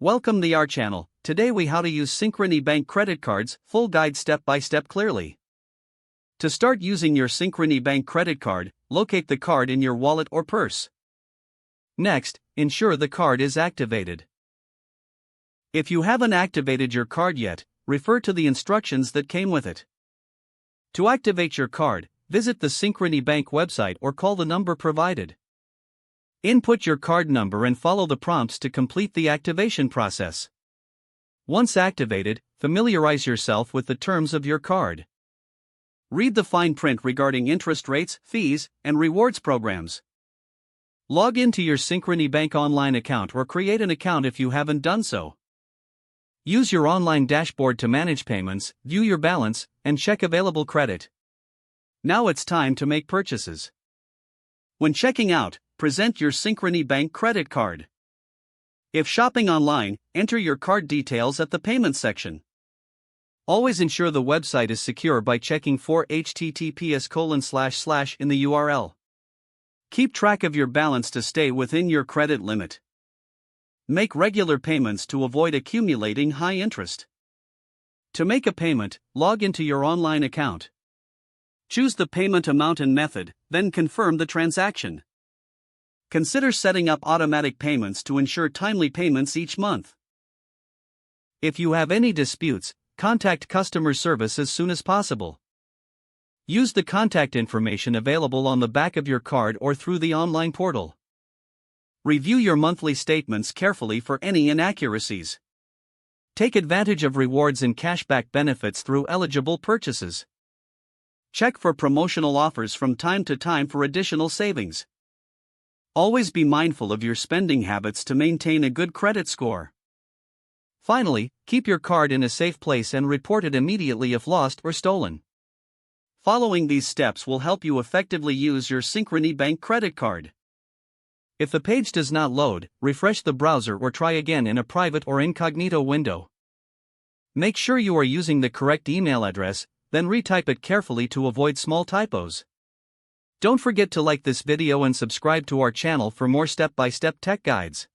Welcome to our channel. Today we how to use Synchrony Bank credit cards, full guide step by step clearly. To start using your Synchrony Bank credit card, locate the card in your wallet or purse. Next, ensure the card is activated. If you haven't activated your card yet, refer to the instructions that came with it. To activate your card, visit the Synchrony Bank website or call the number provided. Input your card number and follow the prompts to complete the activation process. Once activated, familiarize yourself with the terms of your card. Read the fine print regarding interest rates, fees, and rewards programs. Log into your Synchrony Bank online account or create an account if you haven't done so. Use your online dashboard to manage payments, view your balance, and check available credit. Now it's time to make purchases. When checking out, present your Synchrony Bank credit card. If shopping online, enter your card details at the payment section. Always ensure the website is secure by checking for https:// in the URL. Keep track of your balance to stay within your credit limit. Make regular payments to avoid accumulating high interest. To make a payment, log into your online account. Choose the payment amount and method, then confirm the transaction. Consider setting up automatic payments to ensure timely payments each month. If you have any disputes, contact customer service as soon as possible. Use the contact information available on the back of your card or through the online portal. Review your monthly statements carefully for any inaccuracies. Take advantage of rewards and cashback benefits through eligible purchases. Check for promotional offers from time to time for additional savings. Always be mindful of your spending habits to maintain a good credit score. Finally, keep your card in a safe place and report it immediately if lost or stolen. Following these steps will help you effectively use your Synchrony Bank credit card. If the page does not load, refresh the browser or try again in a private or incognito window. Make sure you are using the correct email address, then retype it carefully to avoid small typos. Don't forget to like this video and subscribe to our channel for more step-by-step tech guides.